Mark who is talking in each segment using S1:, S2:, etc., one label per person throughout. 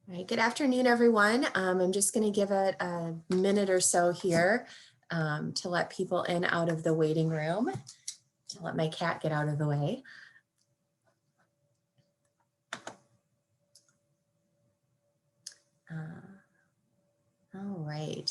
S1: All right, good afternoon, everyone. I'm just going to give it a minute or so here to let people in out of the waiting room, to let my cat get out of the way. All right.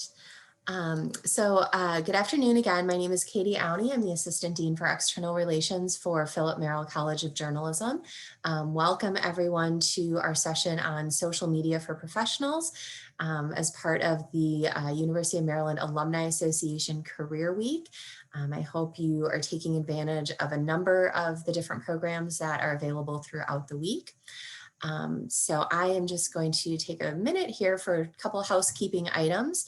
S1: Good afternoon again. My name is Katie Auney. I'm the Assistant Dean for External Relations for Philip Merrill College of Journalism. Welcome everyone to our session on social media for professionals as part of the University of Maryland Alumni Association Career Week. I hope you are taking advantage of a number of the different programs that are available throughout the week. So I am just going to take a minute here for a couple of housekeeping items.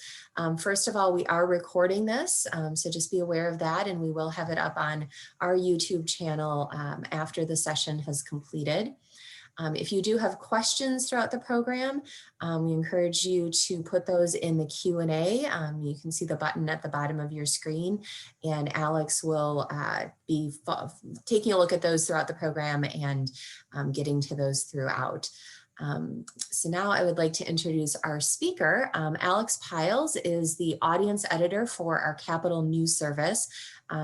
S1: First of all, we are recording this, so just be aware of that, and we will have it up on our YouTube channel after the session has completed. If you do have questions throughout the program, we encourage you to put those in the Q&A. You can see the button at the bottom of your screen, and Alex will be taking a look at those throughout the program and getting to those throughout. So now I would like to introduce our speaker. Alex Pyles is the audience editor for our Capital News Service,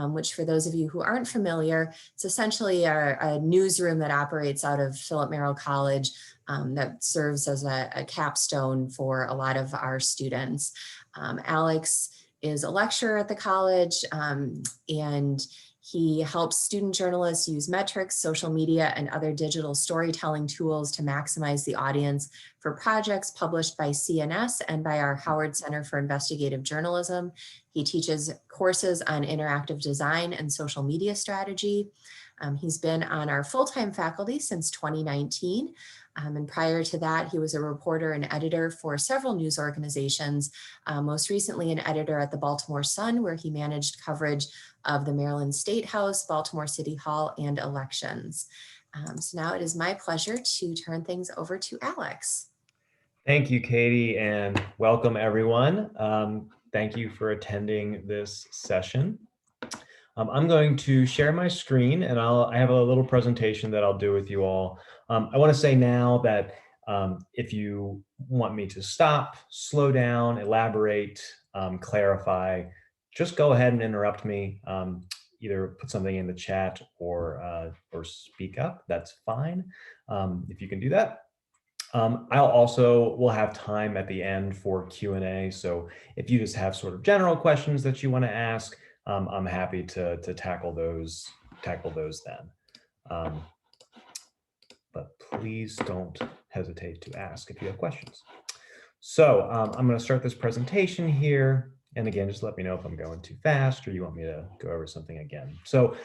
S1: which for those of you who aren't familiar, it's essentially a newsroom that operates out of Philip Merrill College that serves as a capstone for a lot of our students. Alex is a lecturer at the college and he helps student journalists use metrics, social media, and other digital storytelling tools to maximize the audience for projects published by CNS and by our Howard Center for Investigative Journalism. He teaches courses on interactive design and social media strategy. He's been on our full-time faculty since 2019. And prior to that, he was a reporter and editor for several news organizations, most recently an editor at the Baltimore Sun, where he managed coverage of the Maryland State House, Baltimore City Hall, and elections. So now it is my pleasure to turn things over to Alex.
S2: Thank you, Katie, and welcome everyone. Thank you for attending this session. I'm going to share my screen and I have a little presentation that I'll do with you all. I want to say now that if you want me to stop, slow down, elaborate, clarify, just go ahead and interrupt me. Either put something in the chat or speak up, that's fine. If you can do that. We'll have time at the end for Q&A. So if you just have sort of general questions that you want to ask, I'm happy to tackle those then. But please don't hesitate to ask if you have questions. So I'm going to start this presentation here. And again, just let me know if I'm going too fast or you want me to go over something again. So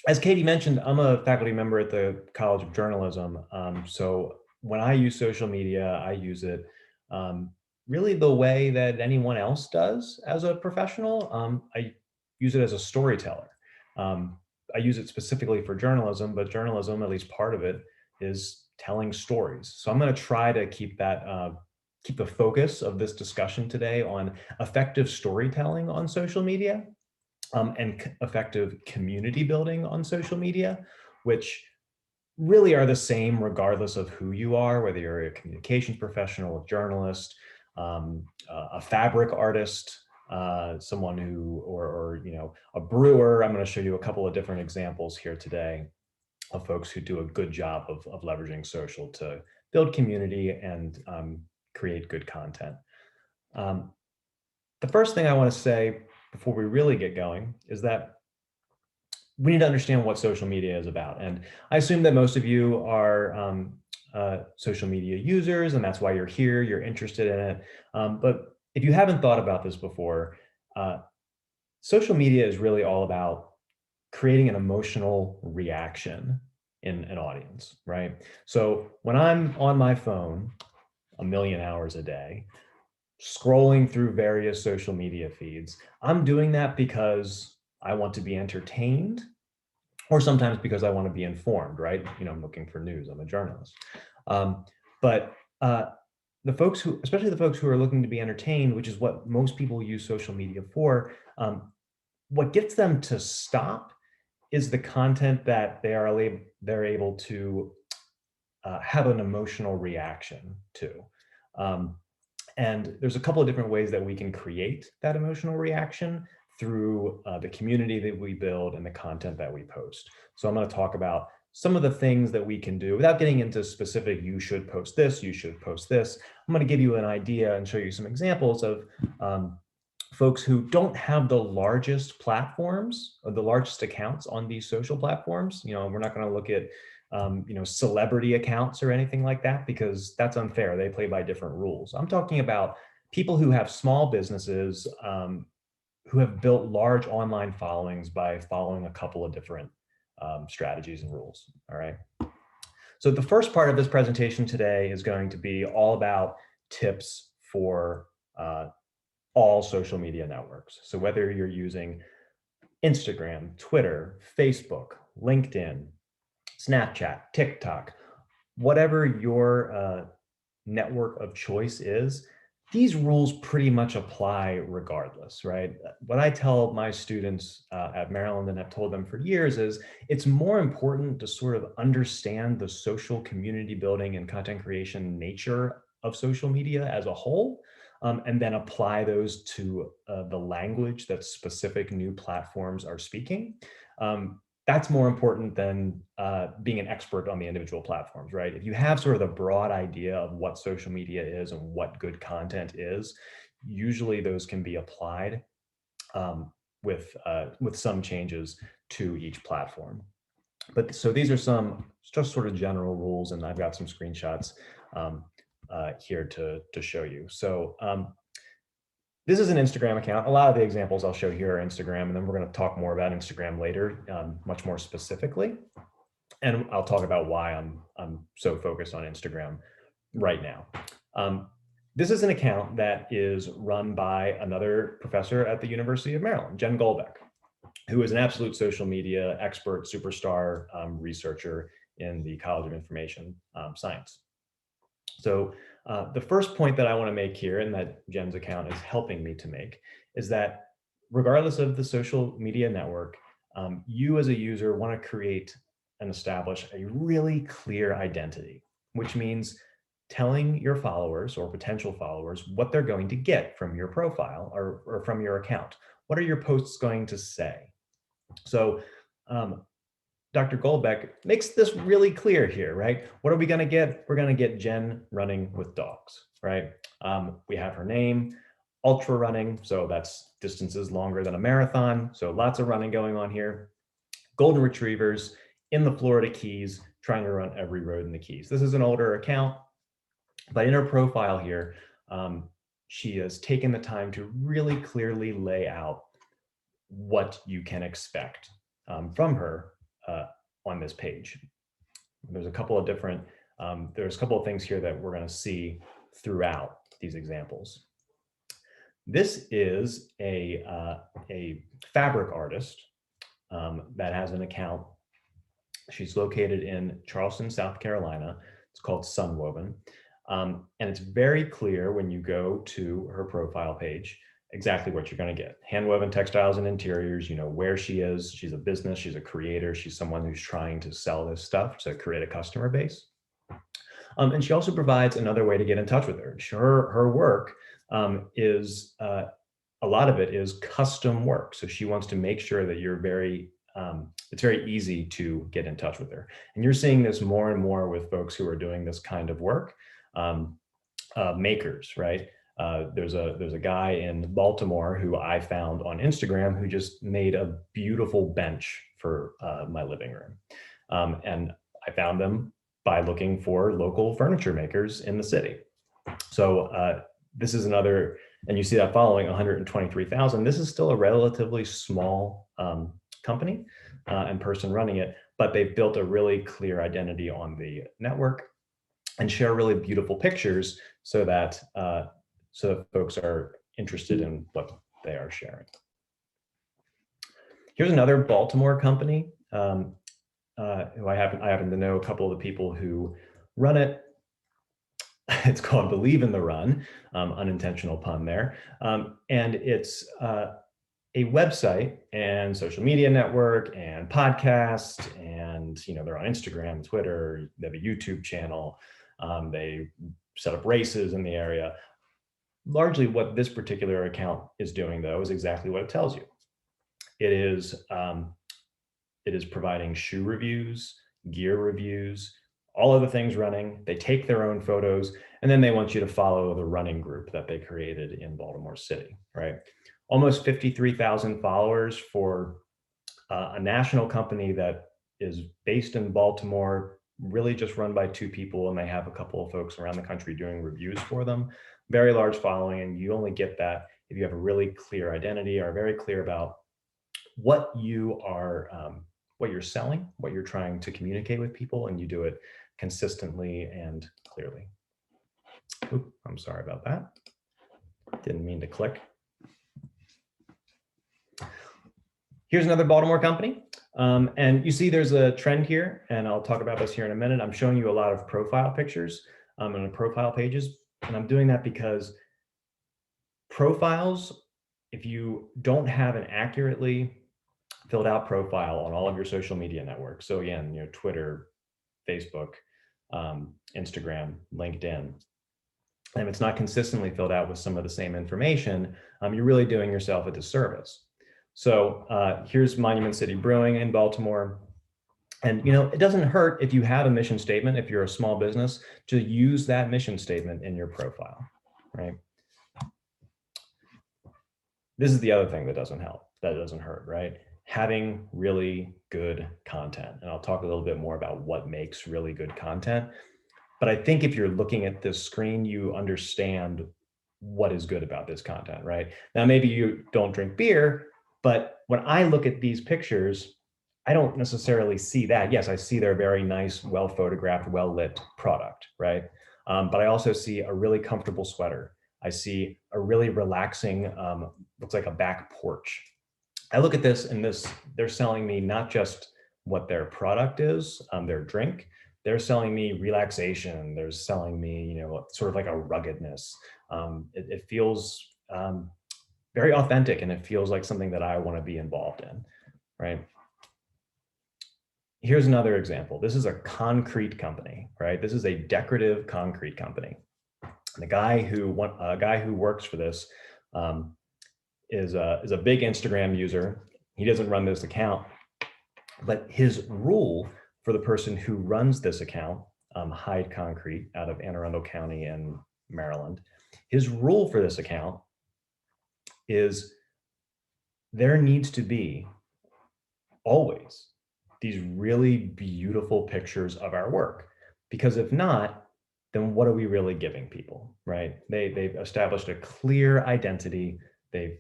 S2: as Katie mentioned, I'm a faculty member at the College of Journalism. So when I use social media, I use it really the way that anyone else does as a professional. I use it as a storyteller. I use it specifically for journalism, but journalism, at least part of it, is telling stories. So I'm going to try to keep the focus of this discussion today on effective storytelling on social media and effective community building on social media, which really are the same regardless of who you are, whether you're a communications professional, a journalist, a fabric artist, someone who, or a brewer. I'm going to show you a couple of different examples here today of folks who do a good job of leveraging social to build community and create good content. The first thing I want to say before we really get going is that we need to understand what social media is about. And I assume that most of you are social media users, and that's why you're here, you're interested in it. But if you haven't thought about this before, social media is really all about creating an emotional reaction in an audience, right? So when I'm on my phone 1 million hours a day, scrolling through various social media feeds, I'm doing that because I want to be entertained, or sometimes because I want to be informed, right? I'm looking for news, I'm a journalist. But the folks who, especially the folks who are looking to be entertained, which is what most people use social media for, what gets them to stop is the content that they're able to have an emotional reaction to. And there's a couple of different ways that we can create that emotional reaction through the community that we build and the content that we post. So I'm going to talk about some of the things that we can do without getting into specific, you should post this, you should post this. I'm going to give you an idea and show you some examples of folks who don't have the largest platforms or the largest accounts on these social platforms. We're not going to look at celebrity accounts or anything like that, because that's unfair. They play by different rules. I'm talking about people who have small businesses, who have built large online followings by following a couple of different strategies and rules. All right. So the first part of this presentation today is going to be all about tips for all social media networks. So whether you're using Instagram, Twitter, Facebook, LinkedIn, Snapchat, TikTok, whatever your network of choice is, these rules pretty much apply regardless, right? What I tell my students at Merrill, and I've told them for years, is it's more important to sort of understand the social community building and content creation nature of social media as a whole, and then apply those to the language that specific new platforms are speaking. That's more important than being an expert on the individual platforms, right? If you have sort of the broad idea of what social media is and what good content is, usually those can be applied with some changes to each platform. But so these are some just sort of general rules, and I've got some screenshots here to show you. So this is an Instagram account. A lot of the examples I'll show here are Instagram, and then we're going to talk more about Instagram later, much more specifically. And I'll talk about why I'm so focused on Instagram right now. This is an account that is run by another professor at the University of Maryland, Jen Goldbeck, who is an absolute social media expert, superstar researcher in the College of Information Science. So the first point that I want to make here, and that Jen's account is helping me to make, is that regardless of the social media network, you as a user want to create and establish a really clear identity, which means telling your followers or potential followers what they're going to get from your profile or from your account. What are your posts going to say? So Dr. Goldbeck makes this really clear here, right? What are we going to get? We're going to get Jen running with dogs, right? We have her name, ultra running, so that's distances longer than a marathon, so lots of running going on here. Golden retrievers in the Florida Keys, trying to run every road in the Keys. This is an older account, but in her profile here, she has taken the time to really clearly lay out what you can expect from her on this page. There's a couple of different, there's a couple of things here that we're going to see throughout these examples. This is a fabric artist that has an account. She's located in Charleston, South Carolina. It's called Sunwoven. And it's very clear when you go to her profile page exactly what you're going to get. Handwoven textiles and interiors, you know where she is. She's a business, she's a creator, she's someone who's trying to sell this stuff to create a customer base. And she also provides another way to get in touch with her. Her work is, a lot of it is custom work. So she wants to make sure that you're it's very easy to get in touch with her. And you're seeing this more and more with folks who are doing this kind of work. Makers, right? There's a guy in Baltimore who I found on Instagram who just made a beautiful bench for my living room. And I found them by looking for local furniture makers in the city. So this is another, and you see that following 123,000. This is still a relatively small company and person running it, but they've built a really clear identity on the network and share really beautiful pictures so that folks are interested in what they are sharing. Here's another Baltimore company who I happen to know a couple of the people who run it. It's called Believe in the Run, unintentional pun there. And it's a website and social media network and podcast, and they're on Instagram, Twitter, they have a YouTube channel. They set up races in the area. Largely what this particular account is doing, though, is exactly what it tells you. It is providing shoe reviews, gear reviews, all of the things running. They take their own photos, and then they want you to follow the running group that they created in Baltimore City, right? Almost 53,000 followers for a national company that is based in Baltimore, really just run by two people, and they have a couple of folks around the country doing reviews for them. Very large following, and you only get that if you have a really clear identity, are very clear about what you are, what you're selling, what you're trying to communicate with people, and you do it consistently and clearly. Oop, I'm sorry about that. Didn't mean to click. Here's another Baltimore company. And you see there's a trend here, and I'll talk about this here in a minute. I'm showing you a lot of profile pictures on the profile pages. And I'm doing that because profiles, if you don't have an accurately filled out profile on all of your social media networks, so again, Twitter, Facebook, Instagram, LinkedIn, and it's not consistently filled out with some of the same information, you're really doing yourself a disservice. So here's Monument City Brewing in Baltimore. And it doesn't hurt if you have a mission statement, if you're a small business, to use that mission statement in your profile, right? This is the other thing that doesn't help, that doesn't hurt, right? Having really good content. And I'll talk a little bit more about what makes really good content. But I think if you're looking at this screen, you understand what is good about this content, right? Now, maybe you don't drink beer, but when I look at these pictures, I don't necessarily see that. Yes, I see their very nice, well photographed, well lit product, right? But I also see a really comfortable sweater. I see a really relaxing, looks like a back porch. I look at this, and they're selling me not just what their product is, their drink. They're selling me relaxation. They're selling me, sort of like a ruggedness. It feels very authentic, and it feels like something that I want to be involved in, right? Here's another example. This is a concrete company, right? This is a decorative concrete company. And the guy who works for this is a big Instagram user. He doesn't run this account, but his rule for the person who runs this account, Hyde Concrete out of Anne Arundel County in Maryland, his rule for this account is there needs to be always these really beautiful pictures of our work. Because if not, then what are we really giving people, right? They've established a clear identity. They've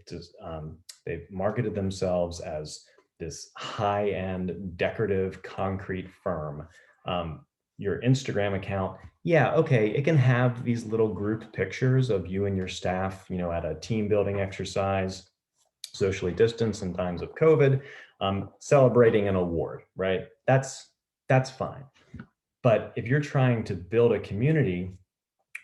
S2: marketed themselves as this high-end decorative concrete firm. Your Instagram account, yeah, okay, it can have these little group pictures of you and your staff, at a team building exercise, socially distanced in times of COVID, celebrating an award, right? That's fine. But if you're trying to build a community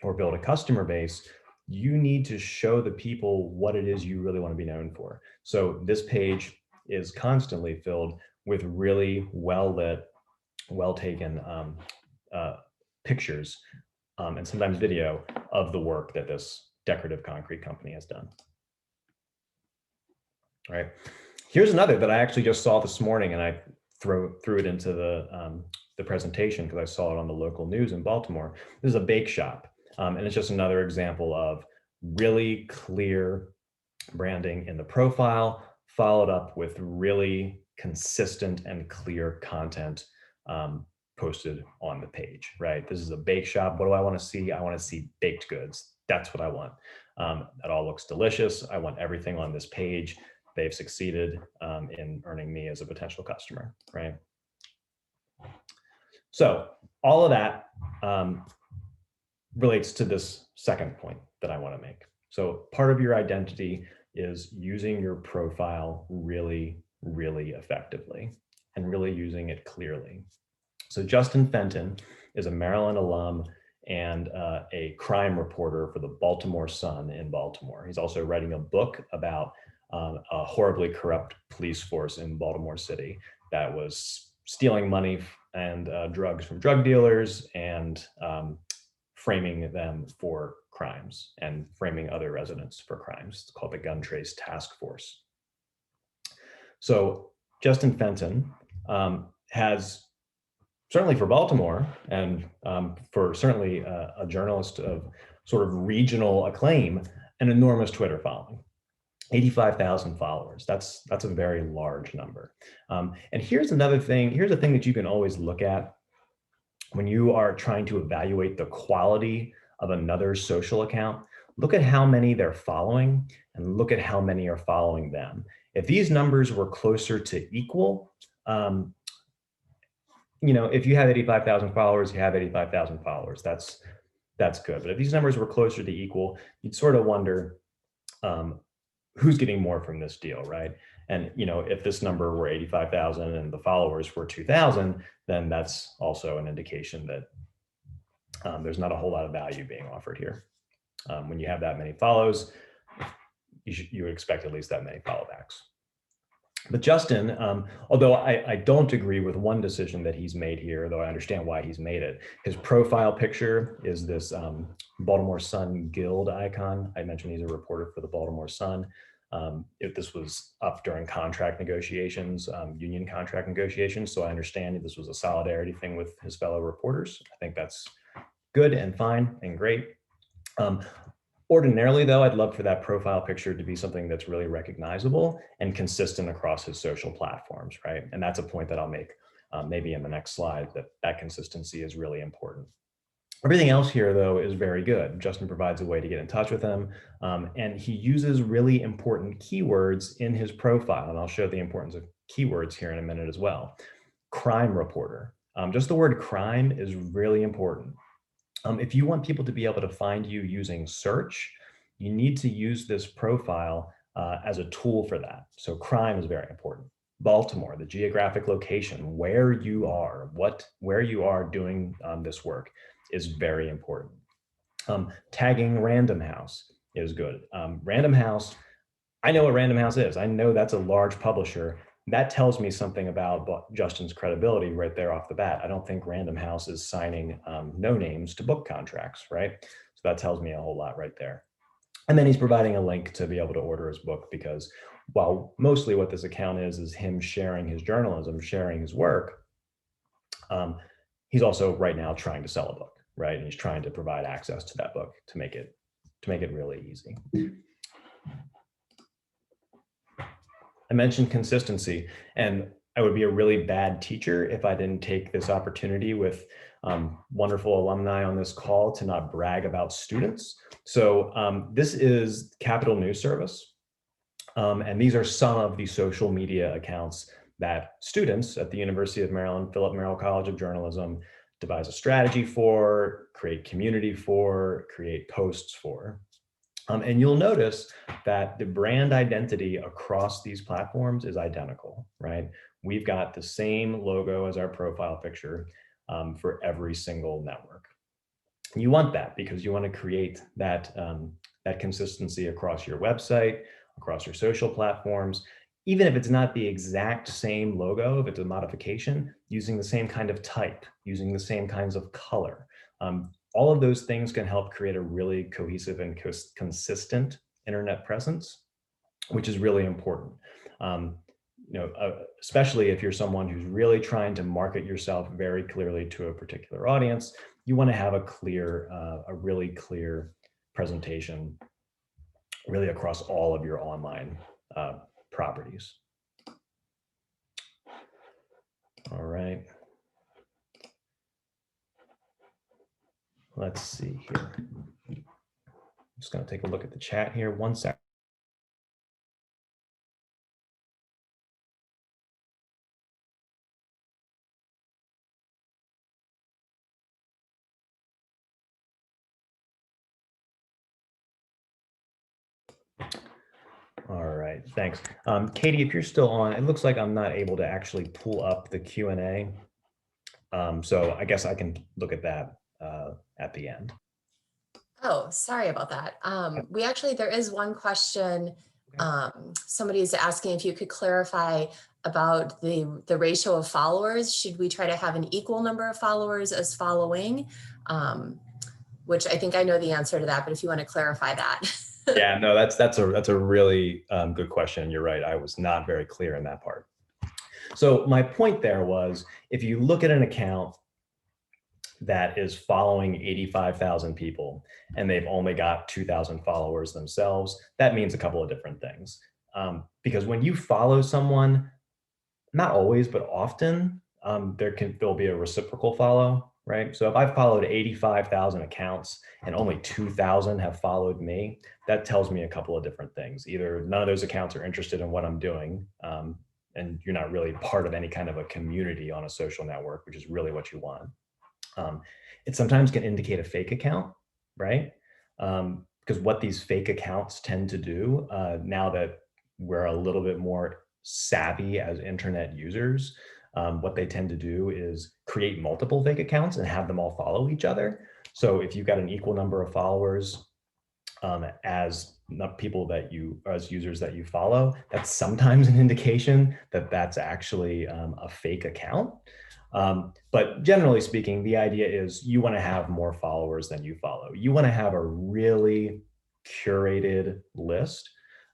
S2: or build a customer base, you need to show the people what it is you really want to be known for. So this page is constantly filled with really well-lit, well-taken pictures and sometimes video of the work that this decorative concrete company has done. All right. Here's another that I actually just saw this morning, and I threw it into the presentation because I saw it on the local news in Baltimore. This is a bake shop, and it's just another example of really clear branding in the profile, followed up with really consistent and clear content posted on the page, right? This is a bake shop. What do I want to see? I want to see baked goods. That's what I want. That all looks delicious. I want everything on this page. They've succeeded in earning me as a potential customer, right? So all of that relates to this second point that I want to make. So part of your identity is using your profile really, really effectively and really using it clearly. So Justin Fenton is a Maryland alum and a crime reporter for the Baltimore Sun in Baltimore. He's also writing a book about a horribly corrupt police force in Baltimore City that was stealing money and drugs from drug dealers and framing them for crimes and framing other residents for crimes. It's called the Gun Trace Task Force. So Justin Fenton has, certainly for Baltimore and for certainly a journalist of sort of regional acclaim, an enormous Twitter following. 85,000 followers. That's a very large number. And here's another thing. Here's a thing that you can always look at when you are trying to evaluate the quality of another social account. Look at how many they're following and look at how many are following them. If these numbers were closer to equal, if you have 85,000 followers, you have 85,000 followers. That's good. But if these numbers were closer to equal, you'd sort of wonder who's getting more from this deal, right? And if this number were 85,000 and the followers were 2,000, then that's also an indication that there's not a whole lot of value being offered here. When you have that many follows, you would expect at least that many followbacks. But Justin, although I don't agree with one decision that he's made here, though I understand why he's made it, his profile picture is this Baltimore Sun Guild icon. I mentioned he's a reporter for the Baltimore Sun. If this was up during contract negotiations, union contract negotiations, so I understand this was a solidarity thing with his fellow reporters. I think that's good and fine and great. Ordinarily, though, I'd love for that profile picture to be something that's really recognizable and consistent across his social platforms, right? And that's a point that I'll make maybe in the next slide, that consistency is really important. Everything else here, though, is very good. Justin provides a way to get in touch with him, and he uses really important keywords in his profile, and I'll show the importance of keywords here in a minute as well. Crime reporter. Just the word crime is really important. If you want people to be able to find you using search, you need to use this profile as a tool for that. So crime is very important. Baltimore, the geographic location, where you are, where you are doing this work is very important. Tagging Random House is good. Random House, I know what Random House is. I know that's a large publisher. That tells me something about Justin's credibility right there off the bat. I don't think Random House is signing no names to book contracts, right? So that tells me a whole lot right there. And then he's providing a link to be able to order his book, because while mostly what this account is him sharing his journalism, sharing his work, he's also right now trying to sell a book, right? And he's trying to provide access to that book to make it really easy. I mentioned consistency, and I would be a really bad teacher if I didn't take this opportunity with wonderful alumni on this call to not brag about students. So this is Capital News Service, and these are some of the social media accounts that students at the University of Maryland, Philip Merrill College of Journalism, devise a strategy for, create community for, create posts for. And you'll notice that the brand identity across these platforms is identical, right? We've got the same logo as our profile picture for every single network. And you want that because you want to create that, that consistency across your website, across your social platforms, even if it's not the exact same logo, if it's a modification, using the same kind of type, using the same kinds of color. All of those things can help create a really cohesive and consistent internet presence, which is really important. Especially if you're someone who's really trying to market yourself very clearly to a particular audience, you want to have a really clear presentation, really across all of your online properties. All right. Let's see here. I'm just going to take a look at the chat here. 1 second. All right, thanks. Katie, if you're still on, it looks like I'm not able to actually pull up the Q&A. So I guess I can look at that at the end.
S1: Oh, sorry about that. There is one question. Somebody is asking if you could clarify about the ratio of followers. Should we try to have an equal number of followers as following? Which I think I know the answer to that, but if you want to clarify that.
S2: Yeah, no, that's a really good question. You're right. I was not very clear in that part. So my point there was, if you look at an account that is following 85,000 people and they've only got 2,000 followers themselves, that means a couple of different things. Because when you follow someone, not always, but often, there'll be a reciprocal follow, right? So if I've followed 85,000 accounts and only 2,000 have followed me, that tells me a couple of different things. Either none of those accounts are interested in what I'm doing, and you're not really part of any kind of a community on a social network, which is really what you want. It sometimes can indicate a fake account, right? Because what these fake accounts tend to do, now that we're a little bit more savvy as internet users, what they tend to do is create multiple fake accounts and have them all follow each other. So if you've got an equal number of followers as users that you follow, that's sometimes an indication that that's actually a fake account. But generally speaking, the idea is you want to have more followers than you follow. You want to have a really curated list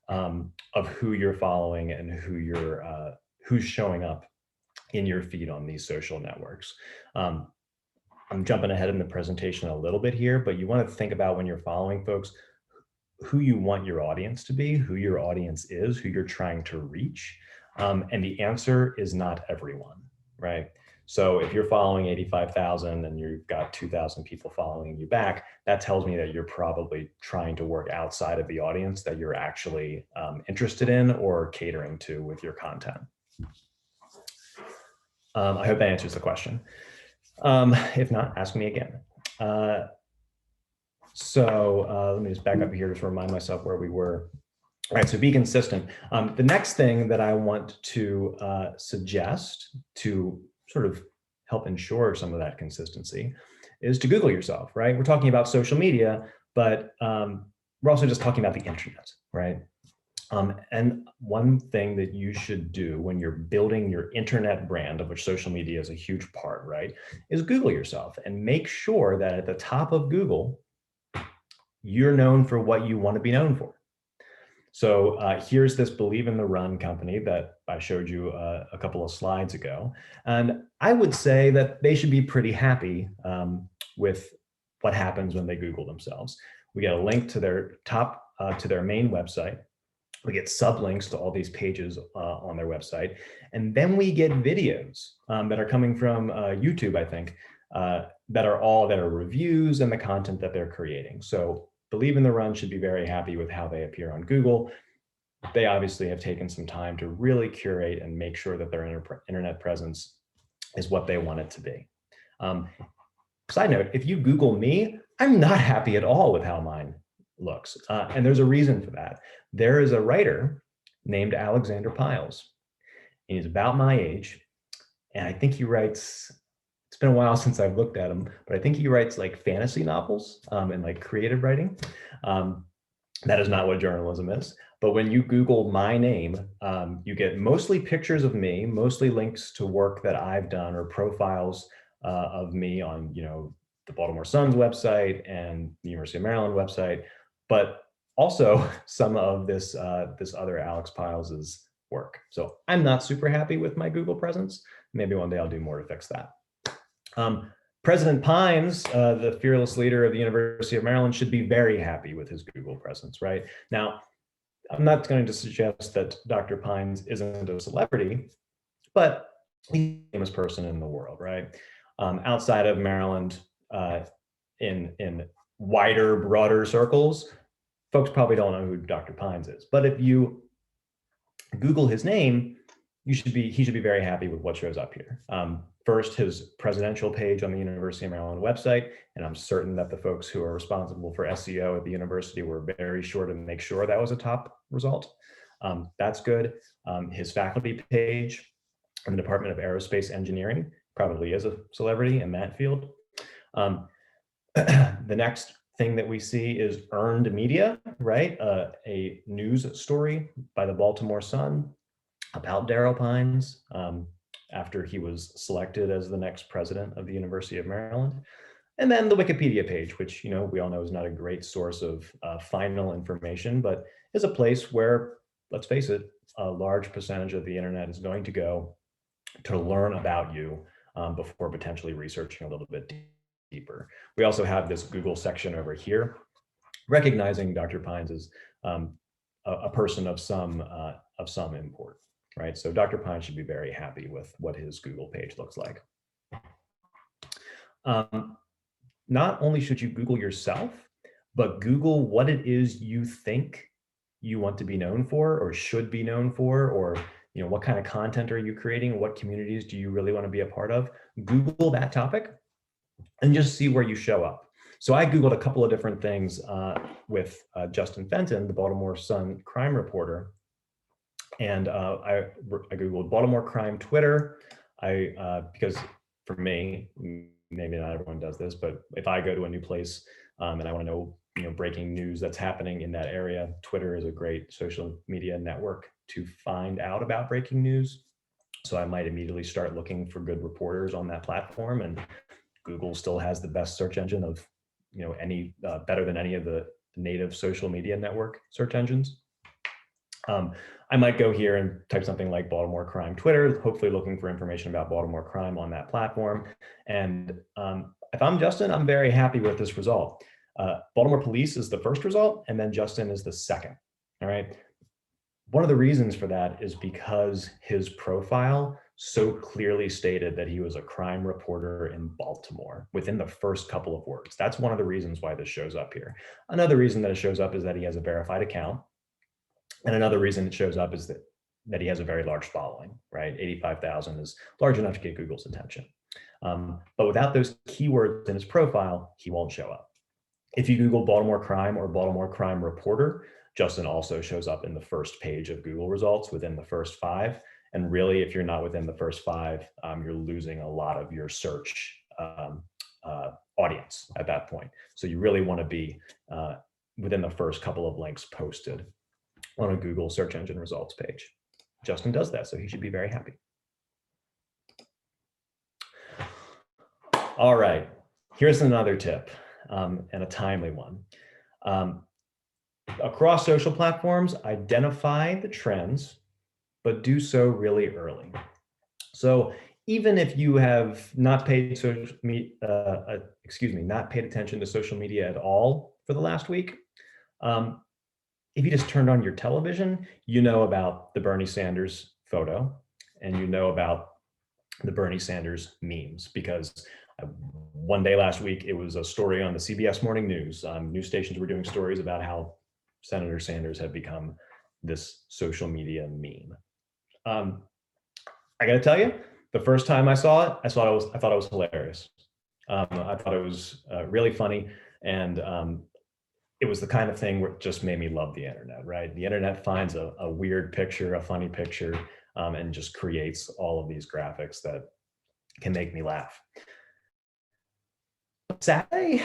S2: of who you're following and who's showing up in your feed on these social networks. I'm jumping ahead in the presentation a little bit here, but you want to think about when you're following folks, who you want your audience to be, who your audience is, who you're trying to reach. And the answer is not everyone, right? So if you're following 85,000 and you've got 2,000 people following you back, that tells me that you're probably trying to work outside of the audience that you're actually interested in or catering to with your content. I hope that answers the question. If not, ask me again. Let me just back up here to remind myself where we were. All right, so be consistent. The next thing that I want to suggest to sort of help ensure some of that consistency is to Google yourself, right? We're talking about social media, but we're also just talking about the internet, right? And one thing that you should do when you're building your internet brand, of which social media is a huge part, right, is Google yourself and make sure that at the top of Google, you're known for what you want to be known for. So here's this Believe in the Run company that I showed you a couple of slides ago. And I would say that they should be pretty happy with what happens when they Google themselves. We get a link to their to their main website. We get sublinks to all these pages on their website. And then we get videos that are coming from YouTube, I think, that are reviews and the content that they're creating. So Believe in the Run should be very happy with how they appear on Google. They obviously have taken some time to really curate and make sure that their internet presence is what they want it to be. Side note, if you Google me, I'm not happy at all with how mine looks. And there's a reason for that. There is a writer named Alexander Pyles. He's about my age. And I think he writes, it's been a while since I've looked at him, but I think he writes like fantasy novels and like creative writing. That is not what journalism is. But when you Google my name, you get mostly pictures of me, mostly links to work that I've done or profiles of me on, the Baltimore Sun's website and the University of Maryland website, but also some of this other Alex Pyles's work. So I'm not super happy with my Google presence. Maybe one day I'll do more to fix that. President Pines, the fearless leader of the University of Maryland, should be very happy with his Google presence, right? Now, I'm not going to suggest that Dr. Pines isn't a celebrity, but he's the famous person in the world, right? Outside of Maryland, in wider, broader circles, folks probably don't know who Dr. Pines is. But if you Google his name, he should be very happy with what shows up here. First, his presidential page on the University of Maryland website, and I'm certain that the folks who are responsible for SEO at the university were very sure to make sure that was a top result. That's good. His faculty page in the Department of Aerospace Engineering probably is a celebrity in that field. The next thing that we see is earned media, right? A news story by the Baltimore Sun about Daryl Pines after he was selected as the next president of the University of Maryland. And then the Wikipedia page, which we all know is not a great source of final information, but is a place where, let's face it, a large percentage of the internet is going to go to learn about you before potentially researching a little bit deeper. We also have this Google section over here, recognizing Dr. Pines as a person of some import, right? So Dr. Pines should be very happy with what his Google page looks like. Not only should you Google yourself, but Google what it is you think you want to be known for or should be known for, or what kind of content are you creating? What communities do you really want to be a part of? Google that topic and just see where you show up. So I Googled a couple of different things with Justin Fenton, the Baltimore Sun crime reporter. And I Googled Baltimore crime Twitter. Because for me, maybe not everyone does this, but if I go to a new place and I want to know, breaking news that's happening in that area, Twitter is a great social media network to find out about breaking news. So I might immediately start looking for good reporters on that platform. And Google still has the best search engine of, any better than any of the native social media network search engines. I might go here and type something like Baltimore crime Twitter, hopefully looking for information about Baltimore crime on that platform. And if I'm Justin, I'm very happy with this result. Baltimore police is the first result, and then Justin is the second. All right. One of the reasons for that is because his profile so clearly stated that he was a crime reporter in Baltimore within the first couple of words. That's one of the reasons why this shows up here. Another reason that it shows up is that he has a verified account. And another reason it shows up is that he has a very large following, right? 85,000 is large enough to get Google's attention. But without those keywords in his profile, he won't show up. If you Google Baltimore crime or Baltimore crime reporter, Justin also shows up in the first page of Google results within the first 5. And really, if you're not within the first 5, you're losing a lot of your search audience at that point. So you really want to be within the first couple of links posted on a Google search engine results page. Justin does that, so he should be very happy. All right, here's another tip and a timely one. Across social platforms, identify the trends, but do so really early. So even if you have not paid not paid attention to social media at all for the last week, if you just turned on your television, you know about the Bernie Sanders photo and you know about the Bernie Sanders memes, because one day last week, it was a story on the CBS Morning News. News stations were doing stories about how Senator Sanders had become this social media meme. I got to tell you, the first time I saw it, I thought it was hilarious. I thought it was really funny, and it was the kind of thing where it just made me love the internet, right? The internet finds a weird picture, a funny picture, and just creates all of these graphics that can make me laugh. Saturday,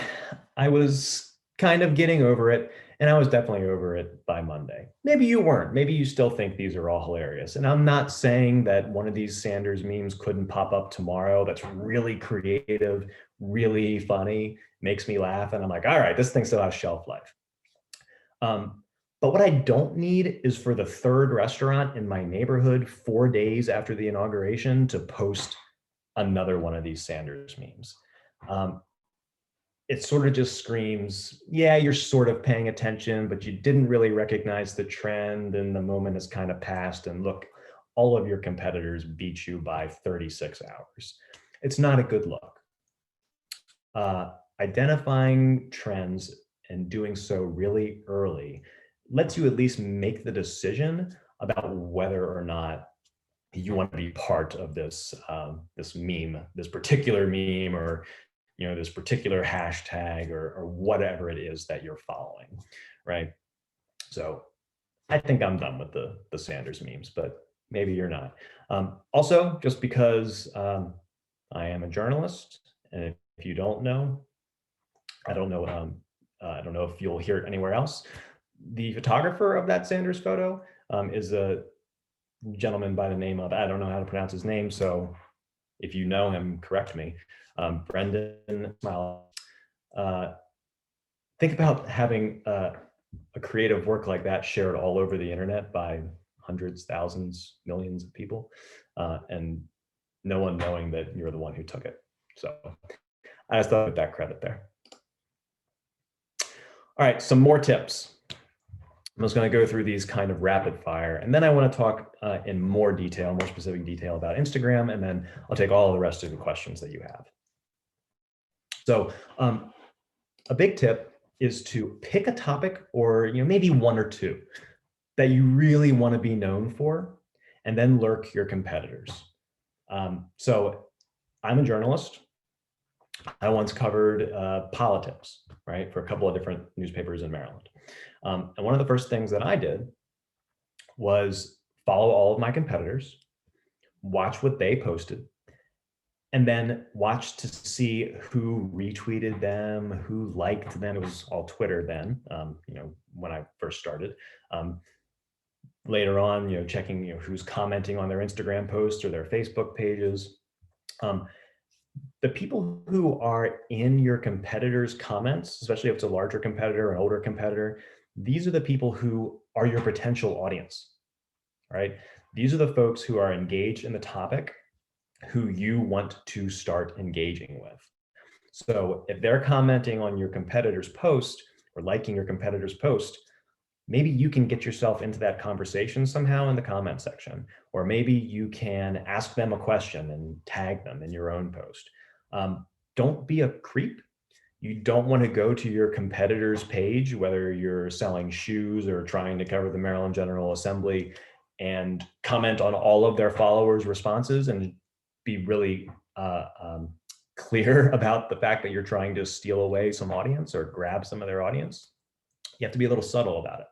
S2: I was kind of getting over it, and I was definitely over it by Monday. Maybe you weren't. Maybe you still think these are all hilarious. And I'm not saying that one of these Sanders memes couldn't pop up tomorrow that's really creative, really funny, makes me laugh, and I'm like, all right, this thing still has shelf life. But what I don't need is for the third restaurant in my neighborhood 4 days after the inauguration to post another one of these Sanders memes. It sort of just screams, yeah, you're sort of paying attention, but you didn't really recognize the trend and the moment has kind of passed, and look, all of your competitors beat you by 36 hours. It's not a good look. Identifying trends and doing so really early lets you at least make the decision about whether or not you want to be part of this meme, this particular meme, or this particular hashtag, or whatever it is that you're following, right? So I think I'm done with the Sanders memes, but maybe you're not. Also, just because I am a journalist, and if you don't know, I don't know. I don't know if you'll hear it anywhere else. The photographer of that Sanders photo is a gentleman by the name of, I don't know how to pronounce his name, so if you know him, correct me. Brendan Smile. Think about having a creative work like that shared all over the internet by hundreds, thousands, millions of people, and no one knowing that you're the one who took it. So I just thought that credit there. All right, some more tips. I'm just going to go through these kind of rapid fire, and then I want to talk in more specific detail about Instagram, and then I'll take all the rest of the questions that you have. So a big tip is to pick a topic, or maybe one or two that you really want to be known for, and then lurk your competitors. So I'm a journalist. I once covered politics, right, for a couple of different newspapers in Maryland. And one of the first things that I did was follow all of my competitors, watch what they posted, and then watch to see who retweeted them, who liked them. It was all Twitter then, when I first started. Later on, checking who's commenting on their Instagram posts or their Facebook pages. The people who are in your competitors' comments, especially if it's a larger competitor, an older competitor, these are the people who are your potential audience, right? These are the folks who are engaged in the topic, who you want to start engaging with. So if they're commenting on your competitor's post or liking your competitor's post, maybe you can get yourself into that conversation somehow in the comment section, or maybe you can ask them a question and tag them in your own post. Don't be a creep. You don't want to go to your competitor's page, whether you're selling shoes or trying to cover the Maryland General Assembly, and comment on all of their followers' responses and be really clear about the fact that you're trying to steal away some audience or grab some of their audience. You have to be a little subtle about it.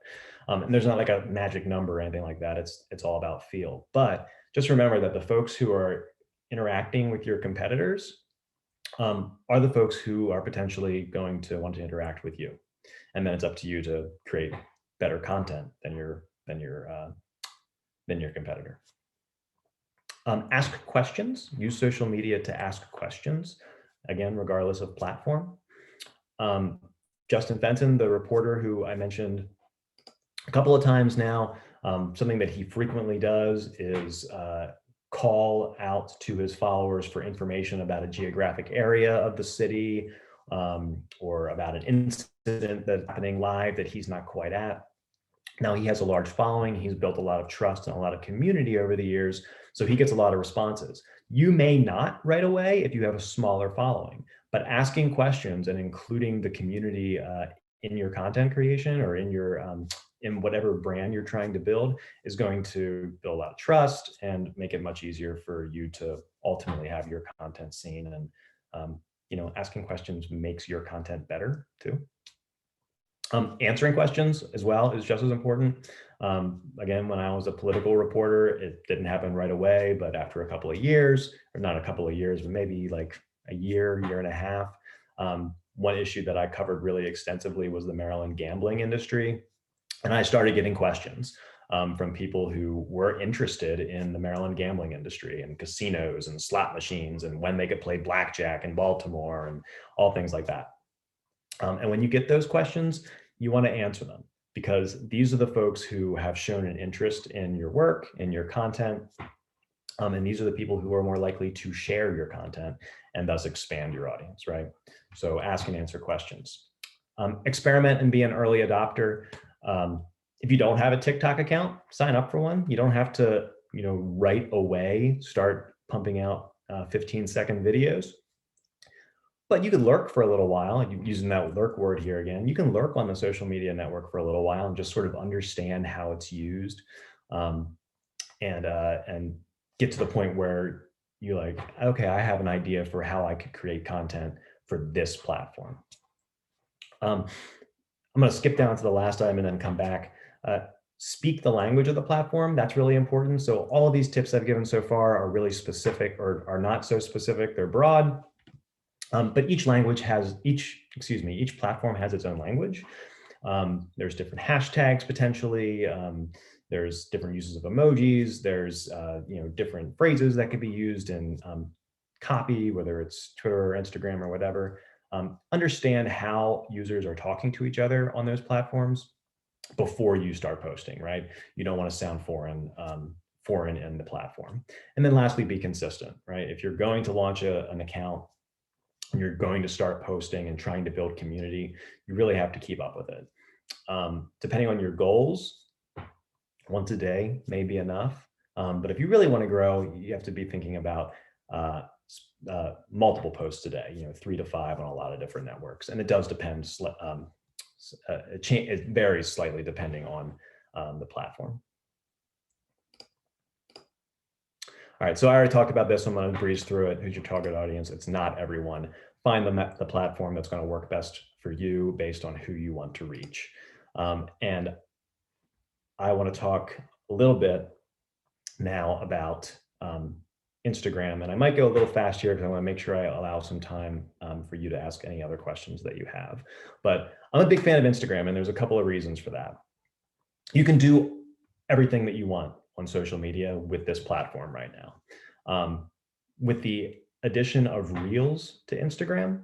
S2: And there's not like a magic number or anything like that. It's all about feel. But just remember that the folks who are interacting with your competitors are the folks who are potentially going to want to interact with you. And then it's up to you to create better content than your competitor. Ask questions. Use social media to ask questions, again, regardless of platform. Justin Fenton, the reporter who I mentioned a couple of times now, something that he frequently does is call out to his followers for information about a geographic area of the city, or about an incident that's happening live that he's not quite at. Now, he has a large following. He's built a lot of trust and a lot of community over the years, so he gets a lot of responses. You may not right away if you have a smaller following, but asking questions and including the community in your content creation or in your in whatever brand you're trying to build is going to build a lot of trust and make it much easier for you to ultimately have your content seen. And asking questions makes your content better too. Answering questions as well is just as important. Again, when I was a political reporter, it didn't happen right away, but after a couple of years, or not a couple of years, but maybe like a year and a half, one issue that I covered really extensively was the Maryland gambling industry. And I started getting questions from people who were interested in the Maryland gambling industry and casinos and slot machines and when they could play blackjack in Baltimore and all things like that. And when you get those questions, you want to answer them, because these are the folks who have shown an interest in your work, in your content. And these are the people who are more likely to share your content and thus expand your audience, right? So ask and answer questions. Experiment and be an early adopter. If you don't have a TikTok account, sign up for one. You don't have to, right away start pumping out 15-second videos. But you could lurk for a little while, using that lurk word here again. You can lurk on the social media network for a little while and just sort of understand how it's used, and get to the point where you're like, okay, I have an idea for how I could create content for this platform. I'm going to skip down to the last item and then come back. Speak the language of the platform. That's really important. So all of these tips I've given so far are really specific, or are not so specific. They're broad. But each platform has its own language. There's different hashtags potentially. There's different uses of emojis. There's different phrases that could be used in copy, whether it's Twitter or Instagram or whatever. Understand how users are talking to each other on those platforms before you start posting, right? You don't want to sound foreign in the platform. And then lastly, be consistent, right? If you're going to launch an account, you're going to start posting and trying to build community, you really have to keep up with it. Depending on your goals, once a day may be enough. But if you really want to grow, you have to be thinking about multiple posts a day, 3 to 5 on a lot of different networks. And it does depend, it varies slightly depending on the platform. All right, so I already talked about this. I'm going to breeze through it. Who's your target audience? It's not everyone. Find the platform that's going to work best for you based on who you want to reach. And I want to talk a little bit now about Instagram. And I might go a little fast here because I want to make sure I allow some time for you to ask any other questions that you have. But I'm a big fan of Instagram, and there's a couple of reasons for that. You can do everything that you want on social media with this platform right now. With the addition of Reels to Instagram,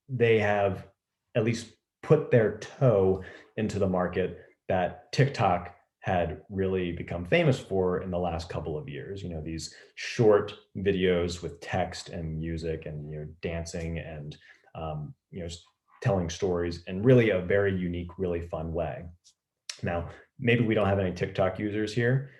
S2: they have at least put their toe into the market that TikTok had really become famous for in the last couple of years. These short videos with text and music and dancing and telling stories in really a very unique, really fun way. Now, maybe we don't have any TikTok users here.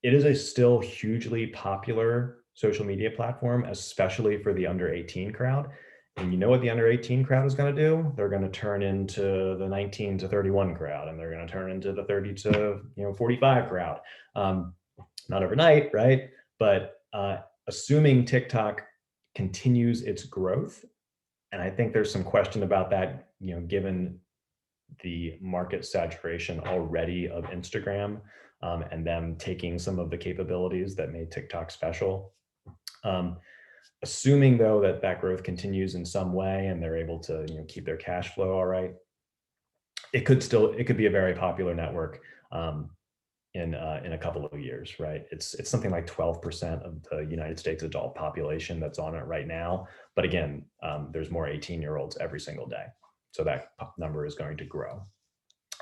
S2: It is a still hugely popular social media platform, especially for the under 18 crowd. And you know what the under 18 crowd is going to do? They're going to turn into the 19 to 31 crowd, and they're going to turn into the 30 to 45 crowd. Not overnight, right? But assuming TikTok continues its growth, and I think there's some question about that, given the market saturation already of Instagram and them taking some of the capabilities that made TikTok special. Assuming though that growth continues in some way and they're able to keep their cash flow all right, it could be a very popular network in a couple of years, right? It's something like 12% of the United States adult population that's on it right now. But again, there's more 18-year-olds every single day. So that number is going to grow.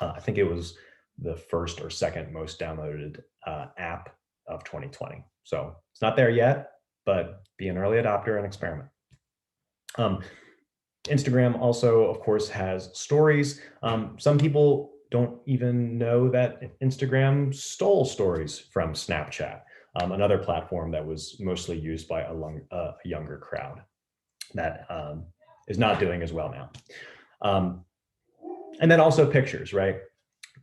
S2: I think it was the first or second most downloaded app of 2020. So it's not there yet, but be an early adopter and experiment. Instagram also, of course, has stories. Some people don't even know that Instagram stole stories from Snapchat, another platform that was mostly used by a younger crowd that is not doing as well now. And then also pictures, right?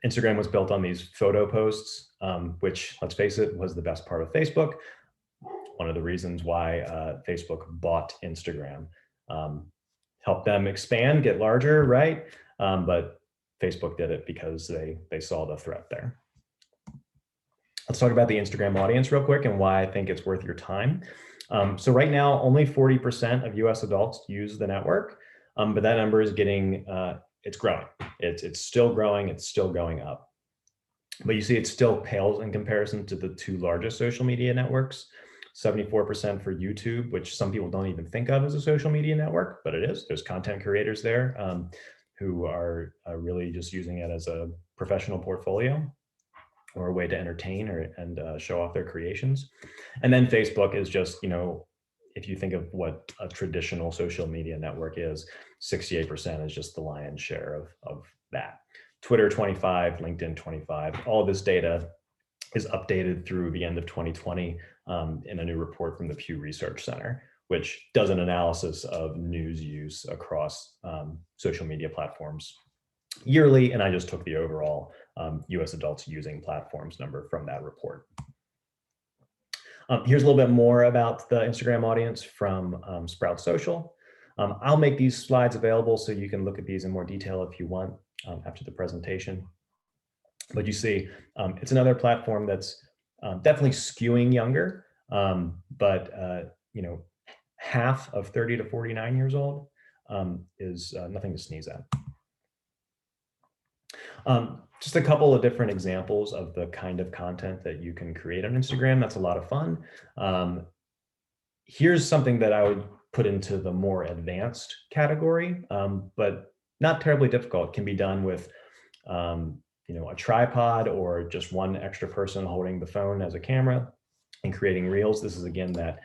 S2: Instagram was built on these photo posts, which, let's face it, was the best part of Facebook. One of the reasons why Facebook bought Instagram. Helped them expand, get larger, right? But Facebook did it because they saw the threat there. Let's talk about the Instagram audience real quick and why I think it's worth your time. So right now, only 40% of US adults use the network, but that number is it's growing. It's still growing, it's still going up. But you see it still pales in comparison to the two largest social media networks. 74% for YouTube, which some people don't even think of as a social media network, but it is. There's content creators there who are really just using it as a professional portfolio or a way to entertain and show off their creations. And then Facebook is just, if you think of what a traditional social media network is, 68% is just the lion's share of that. Twitter 25, LinkedIn 25, all of this data is updated through the end of 2020 in a new report from the Pew Research Center, which does an analysis of news use across social media platforms yearly. And I just took the overall US adults using platforms number from that report. Here's a little bit more about the Instagram audience from Sprout Social. I'll make these slides available so you can look at these in more detail if you want after the presentation. But you see, it's another platform that's definitely skewing younger, but half of 30 to 49 years old is nothing to sneeze at. Just a couple of different examples of the kind of content that you can create on Instagram. That's a lot of fun. Here's something that I would put into the more advanced category, but not terribly difficult. It can be done with a tripod or just one extra person holding the phone as a camera and creating reels. This is again that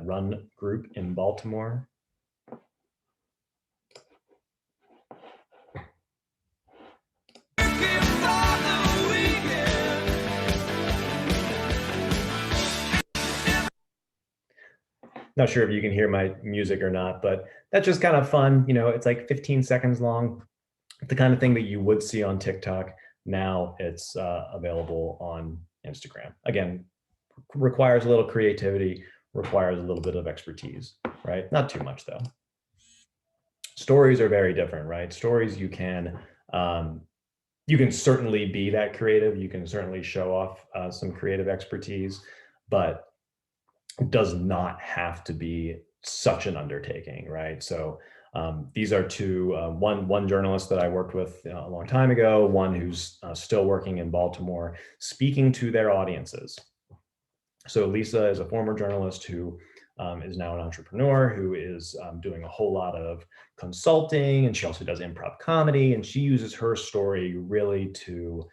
S2: run group in Baltimore. Not sure if you can hear my music or not, but that's just kind of fun. It's like 15 seconds long. The kind of thing that you would see on TikTok. Now it's available on Instagram. Again, requires a little creativity, requires a little bit of expertise, right? Not too much though. Stories are very different, right? Stories, you can certainly be that creative. You can certainly show off some creative expertise, but it does not have to be such an undertaking, right? So these are two, one journalist that I worked with a long time ago, one who's still working in Baltimore, speaking to their audiences. So Lisa is a former journalist who is now an entrepreneur who is doing a whole lot of consulting, and she also does improv comedy, and she uses her story really to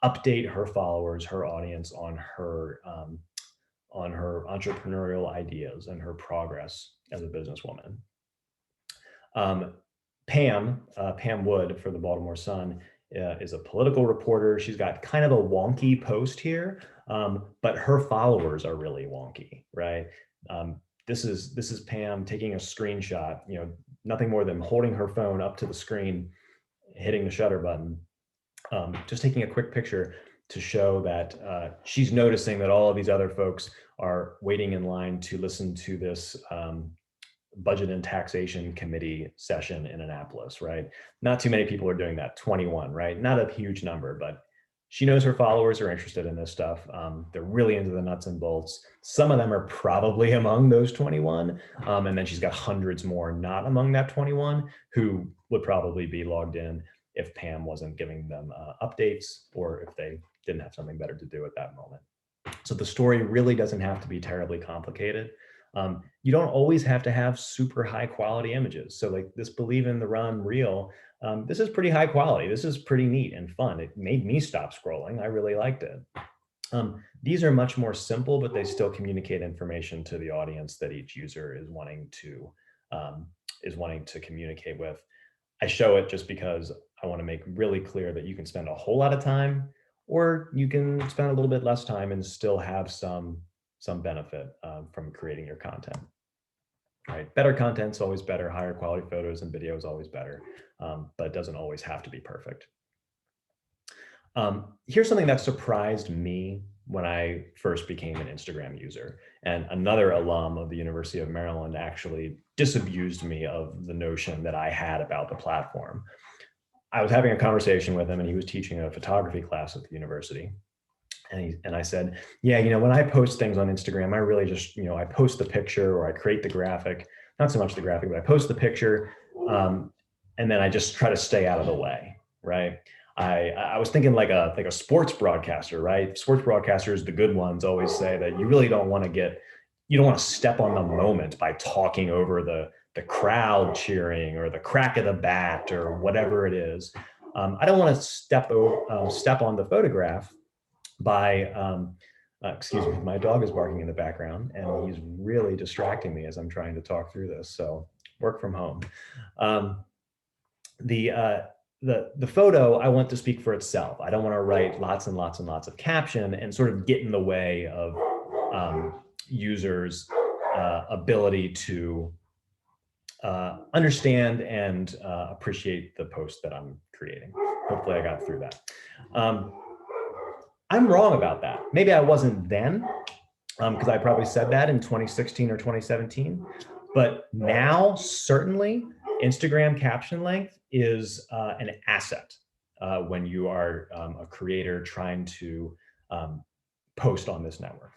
S2: update her followers, her audience on her entrepreneurial ideas and her progress as a businesswoman. Pam Wood for the Baltimore Sun is a political reporter. She's got kind of a wonky post here, but her followers are really wonky, right? This is Pam taking a screenshot, nothing more than holding her phone up to the screen, hitting the shutter button, just taking a quick picture to show that she's noticing that all of these other folks are waiting in line to listen to this budget and taxation committee session in Annapolis, right? Not too many people are doing that, 21, right? Not a huge number, but she knows her followers are interested in this stuff. They're really into the nuts and bolts. Some of them are probably among those 21. And then she's got hundreds more not among that 21 who would probably be logged in if Pam wasn't giving them updates or if they didn't have something better to do at that moment. So the story really doesn't have to be terribly complicated. You don't always have to have super high quality images. So like this Believe in the Run reel, this is pretty high quality. This is pretty neat and fun. It made me stop scrolling. I really liked it. These are much more simple, but they still communicate information to the audience that each user is wanting to communicate with. I show it just because I want to make really clear that you can spend a whole lot of time, or you can spend a little bit less time and still have some benefit from creating your content. Right? Better content's always better. Higher quality photos and videos always better, but it doesn't always have to be perfect. Here's something that surprised me when I first became an Instagram user, and another alum of the University of Maryland actually disabused me of the notion that I had about the platform. I was having a conversation with him, and he was teaching a photography class at the university. And I said, yeah, when I post things on Instagram, I really just, I post the picture or I create the graphic, not so much the graphic, but I post the picture, and then I just try to stay out of the way, right? I was thinking like a sports broadcaster, right? Sports broadcasters, the good ones, always say that you really don't want to step on the moment by talking over the crowd cheering or the crack of the bat or whatever it is. I don't want to step on the photograph by, excuse me, my dog is barking in the background and he's really distracting me as I'm trying to talk through this. So work from home. The photo, I want to speak for itself. I don't want to write lots and lots and lots of caption and sort of get in the way of users' ability to understand and appreciate the post that I'm creating. Hopefully I got through that. I'm wrong about that. Maybe I wasn't then, because I probably said that in 2016 or 2017. But now, certainly, Instagram caption length is an asset when you are a creator trying to post on this network.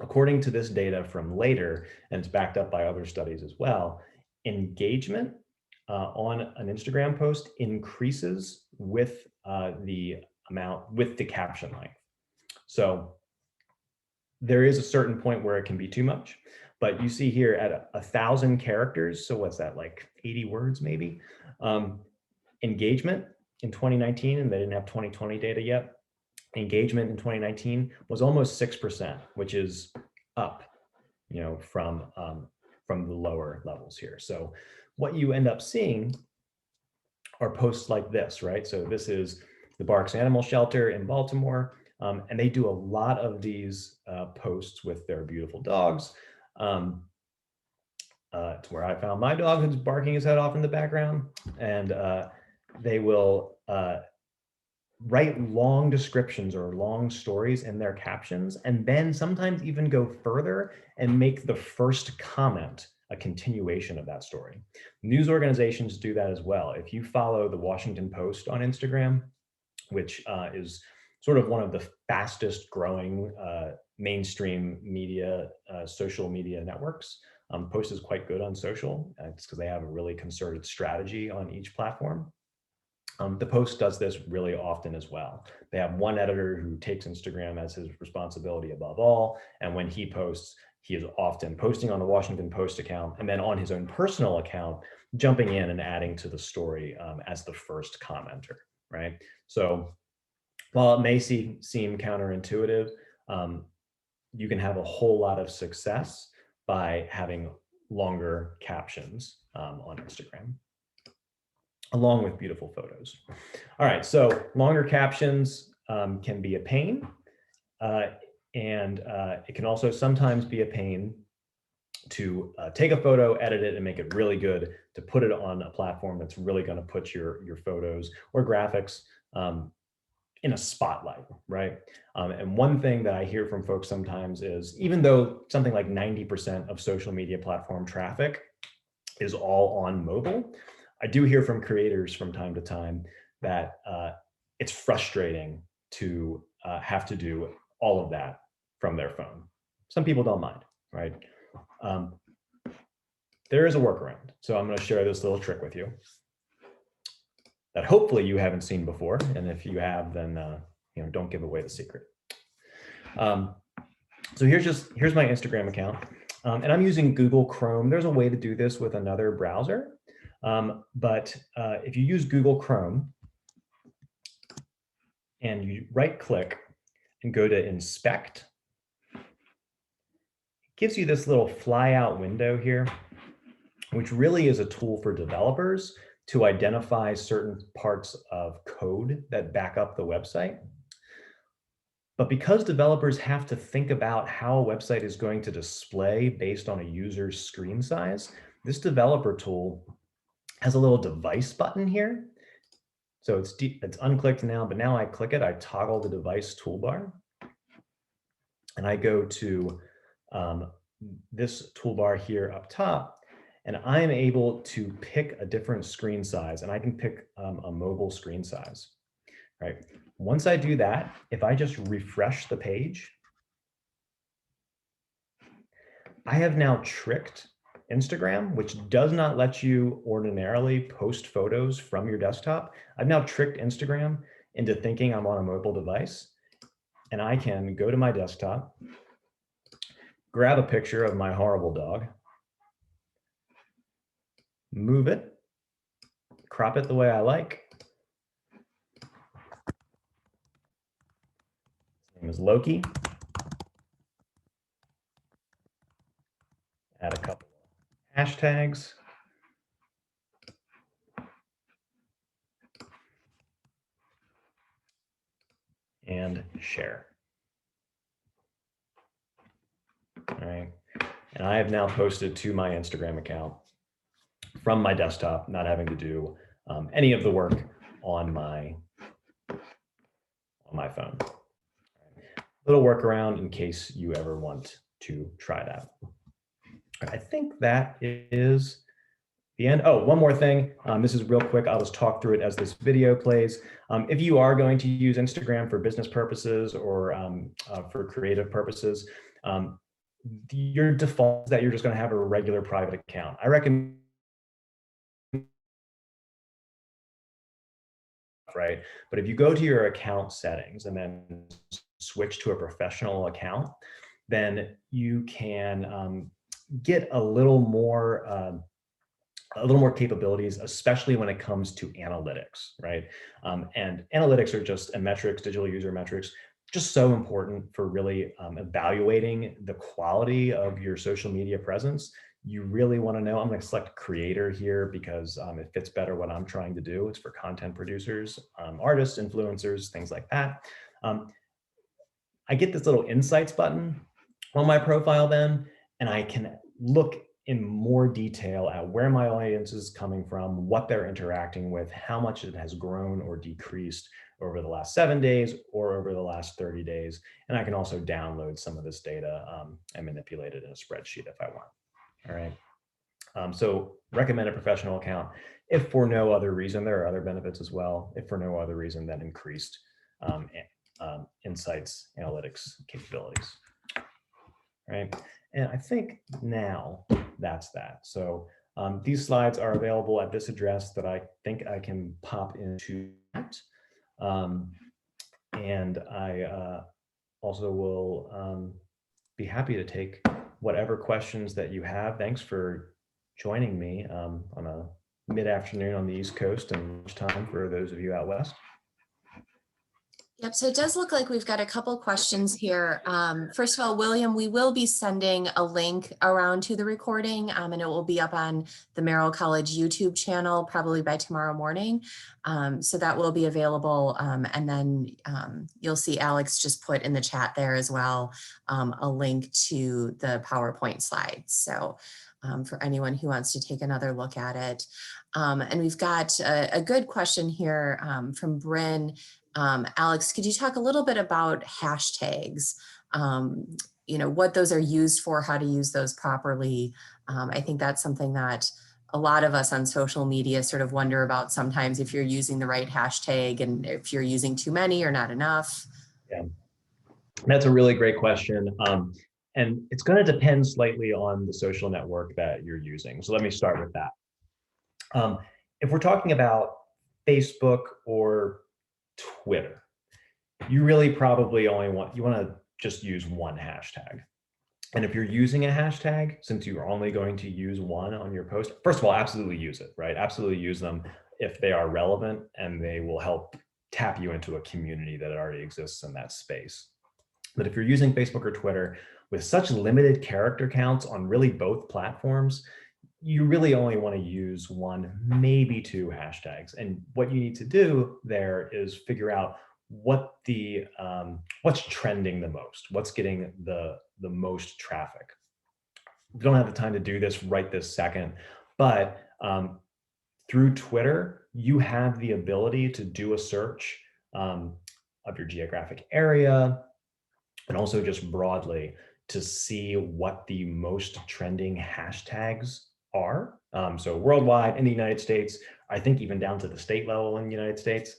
S2: According to this data from later, and it's backed up by other studies as well, engagement on an Instagram post increases with the caption length. So there is a certain point where it can be too much, but you see here at 1,000 characters, so what's that, like 80 words maybe? Engagement in 2019, and they didn't have 2020 data yet, engagement in 2019 was almost 6%, which is up, from the lower levels here. So what you end up seeing are posts like this, right? So this is the Barks Animal Shelter in Baltimore, and they do a lot of these posts with their beautiful dogs. It's where I found my dog, who's barking his head off in the background, and they will write long descriptions or long stories in their captions, and then sometimes even go further and make the first comment a continuation of that story. News organizations do that as well. If you follow the Washington Post on Instagram, which is sort of one of the fastest growing mainstream media, social media networks, Post is quite good on social. It's because they have a really concerted strategy on each platform. The Post does this really often as well. They have one editor who takes Instagram as his responsibility above all. And when he posts, he is often posting on the Washington Post account and then on his own personal account, jumping in and adding to the story as the first commenter, right? So while it may seem counterintuitive, you can have a whole lot of success by having longer captions on Instagram, along with beautiful photos. All right, so longer captions can be a pain, and it can also sometimes be a pain to take a photo, edit it, and make it really good, to put it on a platform that's really going to put your photos or graphics in a spotlight, right? And one thing that I hear from folks sometimes is, even though something like 90% of social media platform traffic is all on mobile, I do hear from creators from time to time that it's frustrating to have to do all of that from their phone. Some people don't mind, right? There is a workaround. So I'm going to share this little trick with you that hopefully you haven't seen before. And if you have, then don't give away the secret. So here's my Instagram account. And I'm using Google Chrome. There's a way to do this with another browser. But if you use Google Chrome and you right click and go to inspect, it gives you this little fly out window here, which really is a tool for developers to identify certain parts of code that back up the website. But because developers have to think about how a website is going to display based on a user's screen size, this developer tool has a little device button here. So it's unclicked now, but now I click it, I toggle the device toolbar, and I go to this toolbar here up top, and I am able to pick a different screen size, and I can pick a mobile screen size, right? Once I do that, if I just refresh the page, I have now tricked Instagram, which does not let you ordinarily post photos from your desktop. I've now tricked Instagram into thinking I'm on a mobile device, and I can go to my desktop, grab a picture of my horrible dog, move it, crop it the way I like. His name is Loki. Add a couple of hashtags. And share. All right. And I have now posted to my Instagram account from my desktop, not having to do any of the work on my phone. Little workaround in case you ever want to try that. I think that is the end. Oh, one more thing. This is real quick. I'll just talk through it as this video plays. If you are going to use Instagram for business purposes or for creative purposes, your default is that you're just going to have a regular private account. I recommend, right? But if you go to your account settings and then switch to a professional account, then you can get a little more capabilities, especially when it comes to analytics, right? And analytics are just, and metrics, digital user metrics, just so important for really evaluating the quality of your social media presence. You really want to know, I'm going to select creator here because it fits better what I'm trying to do. It's for content producers, artists, influencers, things like that. I get this little insights button on my profile then, and I can look in more detail at where my audience is coming from, what they're interacting with, how much it has grown or decreased over the last 7 days or over the last 30 days. And I can also download some of this data and manipulate it in a spreadsheet if I want. All right. So recommend a professional account. If for no other reason, there are other benefits as well. If for no other reason than increased insights, analytics capabilities. Right. And I think now that's that. So these slides are available at this address that I think I can pop into that. And I also will be happy to take whatever questions that you have. Thanks for joining me on a mid-afternoon on the East Coast and lunchtime for those of you out west.
S1: Yep, so it does look like we've got a couple questions here. First of all, William, we will be sending a link around to the recording and it will be up on the Merrill College YouTube channel probably by tomorrow morning. So that will be available. And then you'll see Alex just put in the chat there as well, a link to the PowerPoint slides. So for anyone who wants to take another look at it. And we've got a good question here from Bryn. Alex, could you talk a little bit about hashtags? What those are used for, how to use those properly. I think that's something that a lot of us on social media sort of wonder about sometimes, if you're using the right hashtag and if you're using too many or not enough.
S2: Yeah, that's a really great question. And it's going to depend slightly on the social network that you're using. So let me start with that. If we're talking about Facebook or Twitter, you really probably only want to just use one hashtag. And if you're using a hashtag, since you're only going to use one on your post, first of all, absolutely use it, right? Absolutely use them if they are relevant and they will help tap you into a community that already exists in that space. But if you're using Facebook or Twitter with such limited character counts on really both platforms, you really only want to use one, maybe two hashtags. And what you need to do there is figure out what's trending the most, what's getting the most traffic. We don't have the time to do this right this second, but through Twitter, you have the ability to do a search of your geographic area and also just broadly to see what the most trending hashtags are. So worldwide in the United States, I think even down to the state level in the United States,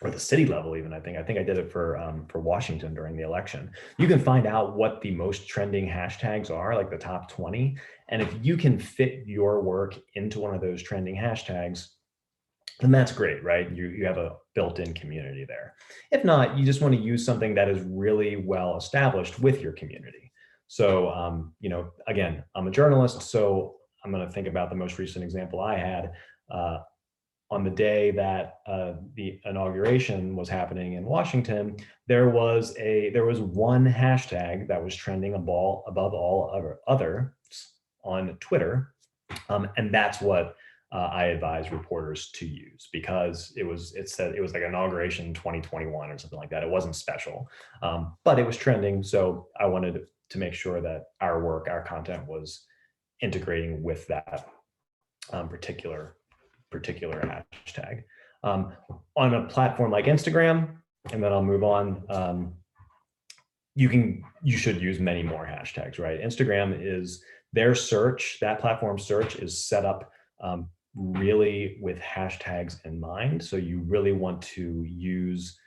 S2: or the city level even, I think I did it for Washington during the election. You can find out what the most trending hashtags are, like the top 20. And if you can fit your work into one of those trending hashtags, then that's great, right? You have a built-in community there. If not, you just want to use something that is really well established with your community. So, again, I'm a journalist, so I'm going to think about the most recent example I had. On the day that the inauguration was happening in Washington, there was one hashtag that was trending above all others on Twitter, and that's what I advise reporters to use, because it said it was like inauguration 2021 or something like that. It wasn't special, but it was trending. So I wanted to make sure that our content was integrating with that particular hashtag. On a platform like Instagram, and then I'll move on, you should use many more hashtags, right? Instagram is their search, that platform search is set up really with hashtags in mind. So you really want to use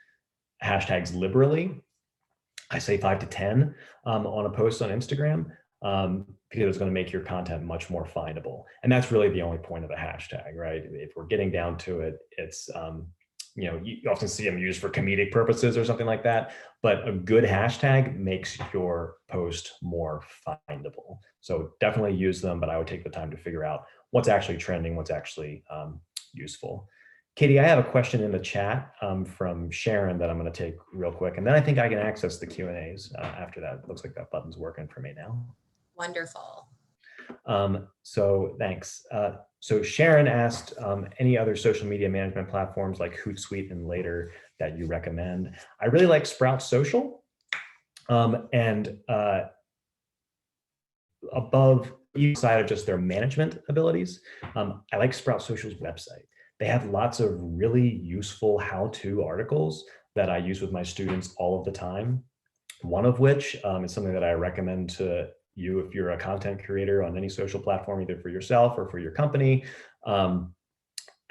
S2: hashtags liberally. I say 5 to 10 on a post on Instagram, because it's going to make your content much more findable. And that's really the only point of a hashtag, right? If we're getting down to it, it's, you often see them used for comedic purposes or something like that, but a good hashtag makes your post more findable. So definitely use them, but I would take the time to figure out what's actually trending, what's actually useful. Katie, I have a question in the chat from Sharon that I'm going to take real quick, and then I think I can access the Q&As after that. It looks like that button's working for me now.
S1: Wonderful.
S2: So thanks. So Sharon asked, any other social media management platforms like Hootsuite and Later that you recommend? I really like Sprout Social, and above each side of just their management abilities, I like Sprout Social's website. They have lots of really useful how-to articles that I use with my students all of the time. One of which is something that I recommend to you if you're a content creator on any social platform, either for yourself or for your company.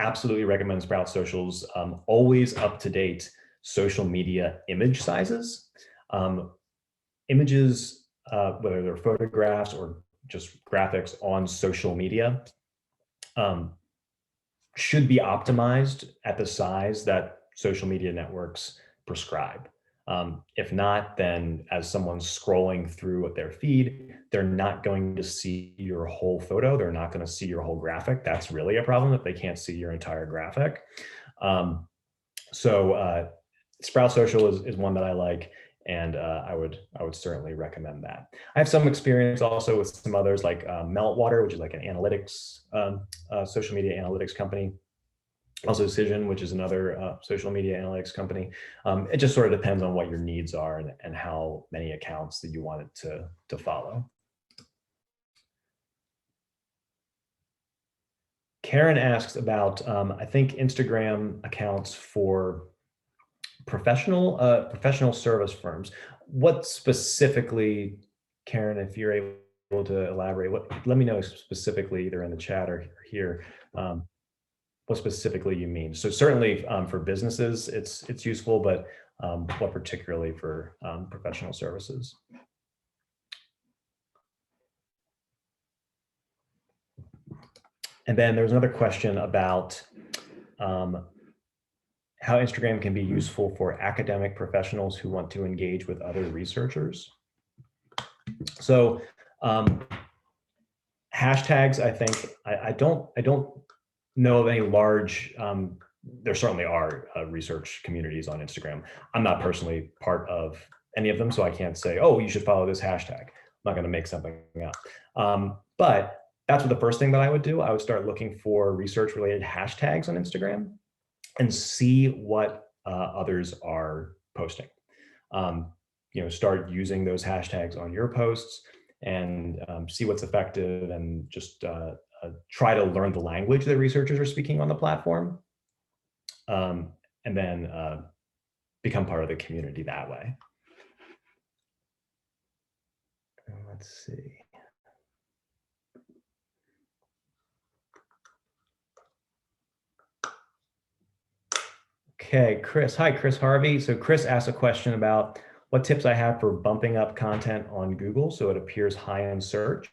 S2: Absolutely recommend Sprout Social's always up-to-date social media image sizes. Images, whether they're photographs or just graphics on social media, should be optimized at the size that social media networks prescribe. If not, then as someone's scrolling through their feed, they're not going to see your whole photo. They're not going to see your whole graphic. That's really a problem if they can't see your entire graphic. Sprout Social is one that I like, and I would certainly recommend that. I have some experience also with some others like Meltwater, which is like an analytics, social media analytics company. Also Cision, which is another social media analytics company. It just sort of depends on what your needs are and how many accounts that you want it to follow. Karen asks about, I think Instagram accounts for professional service firms. What specifically, Karen, if you're able to elaborate, let me know specifically either in the chat or here. What specifically you mean. So certainly for businesses, it's useful, but what particularly for professional services? And then there's another question about how Instagram can be useful for academic professionals who want to engage with other researchers. So hashtags, I think, I don't know of any large, there certainly are research communities on Instagram. I'm not personally part of any of them, so I can't say, oh, you should follow this hashtag. I'm not going to make something up. But that's what the first thing that I would do. I would start looking for research related hashtags on Instagram and see what others are posting. Start using those hashtags on your posts and see what's effective, and just try to learn the language that researchers are speaking on the platform, and then become part of the community that way. Let's see. Okay, Chris. Hi, Chris Harvey. So Chris asked a question about what tips I have for bumping up content on Google so it appears high in search.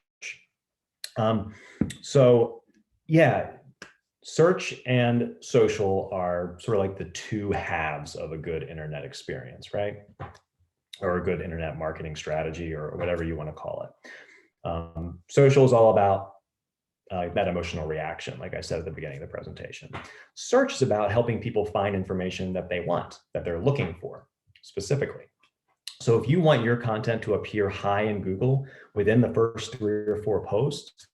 S2: So yeah, search and social are sort of like the two halves of a good internet experience, right? Or a good internet marketing strategy, or whatever you want to call it. Social is all about that emotional reaction, like I said at the beginning of the presentation. Search is about helping people find information that they want, that they're looking for specifically. So if you want your content to appear high in Google within the first 3 or 4 posts,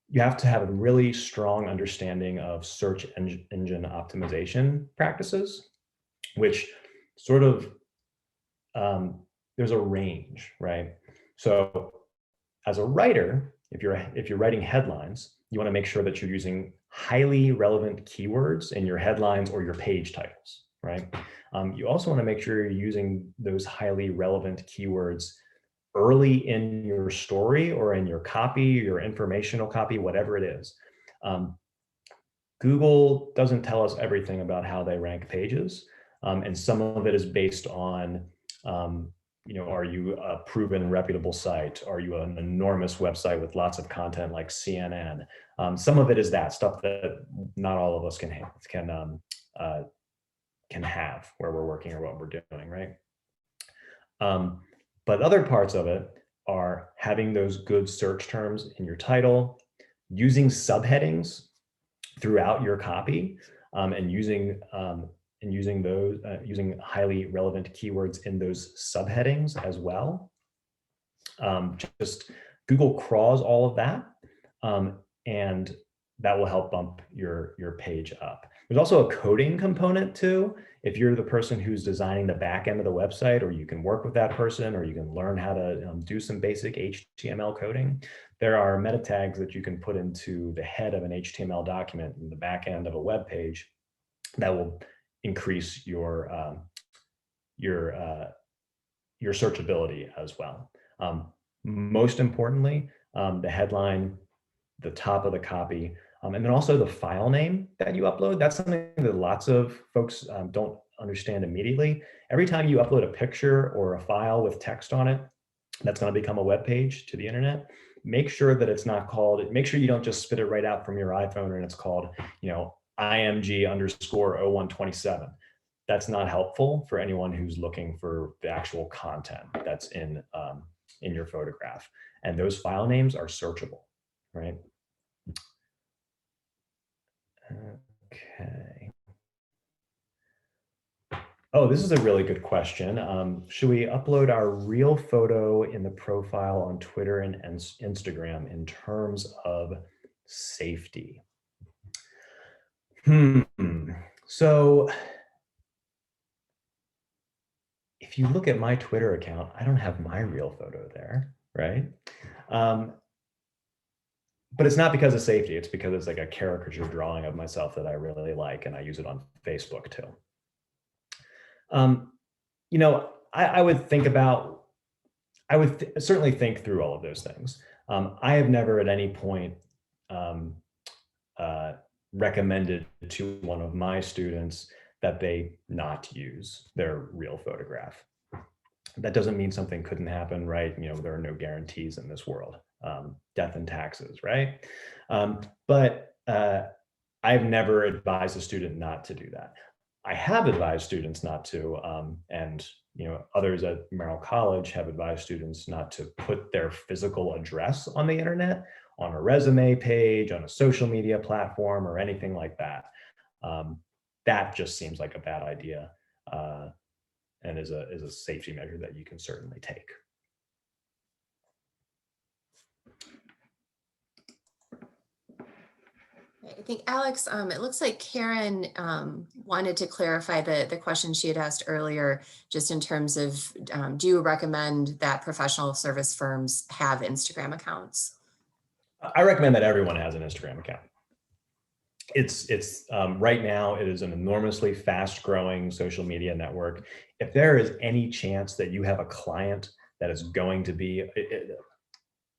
S2: you have to have a really strong understanding of search engine optimization practices, which sort of, there's a range, right? So as a writer, if you're writing headlines, you want to make sure that you're using highly relevant keywords in your headlines or your page titles, right? You also want to make sure you're using those highly relevant keywords early in your story or in your copy, your informational copy, whatever it is. Google doesn't tell us everything about how they rank pages, and some of it is based on Are you a proven reputable site? Are you an enormous website with lots of content like CNN? Some of it is that stuff that not all of us can have where we're working or what we're doing, right? But other parts of it are having those good search terms in your title, using subheadings throughout your copy, and using highly relevant keywords in those subheadings as well. Just Google crawls all of that, and that will help bump your page up. There's also a coding component too. If you're the person who's designing the back end of the website, or you can work with that person, or you can learn how to do some basic HTML coding, there are meta tags that you can put into the head of an HTML document in the back end of a web page that will increase your searchability as well. Most importantly, the headline, the top of the copy, and then also the file name that you upload. That's something that lots of folks don't understand immediately. Every time you upload a picture or a file with text on it, that's going to become a web page to the internet. Make sure that it's not called, make sure you don't just spit it right out from your iPhone and it's called, IMG_0127. That's not helpful for anyone who's looking for the actual content that's in your photograph. And those file names are searchable, right? Okay. Oh, this is a really good question. Should we upload our real photo in the profile on Twitter and Instagram in terms of safety? So if you look at my Twitter account, I don't have my real photo there, right? But it's not because of safety. It's because it's like a caricature drawing of myself that I really like, and I use it on Facebook too. I would think about, certainly think through all of those things. I have never at any point recommended to one of my students that they not use their real photograph. That doesn't mean something couldn't happen, right? There are no guarantees in this world. Death and taxes, right? But I've never advised a student not to do that. I have advised students not to, and others at Merrill College have advised students not to put their physical address on the internet, on a resume page, on a social media platform, or anything like that. That just seems like a bad idea, and is a safety measure that you can certainly take.
S1: I think, Alex, it looks like Karen wanted to clarify the question she had asked earlier, just in terms of, do you recommend that professional service firms have Instagram accounts?
S2: I recommend that everyone has an Instagram account. It's right now, it is an enormously fast-growing social media network. If there is any chance that you have a client that is going to be,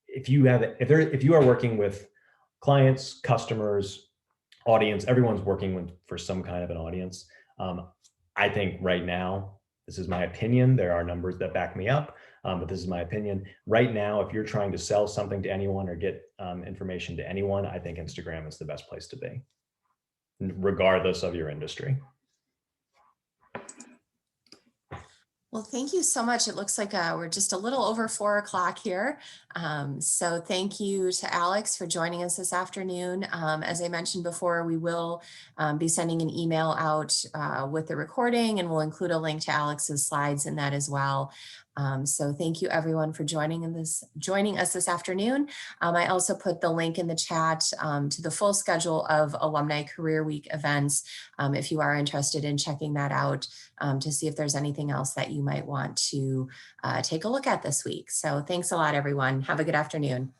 S2: if you are working with clients, customers, audience, everyone's working for some kind of an audience. I think right now, this is my opinion. There are numbers that back me up, but this is my opinion. Right now, if you're trying to sell something to anyone or get information to anyone, I think Instagram is the best place to be, regardless of your industry.
S1: Well, thank you so much. It looks like we're just a little over 4 o'clock here. So thank you to Alex for joining us this afternoon. As I mentioned before, we will be sending an email out with the recording, and we'll include a link to Alex's slides in that as well. So thank you everyone for joining us this afternoon. I also put the link in the chat to the full schedule of Alumni Career Week events, if you are interested in checking that out, to see if there's anything else that you might want to take a look at this week. So thanks a lot, everyone. Have a good afternoon.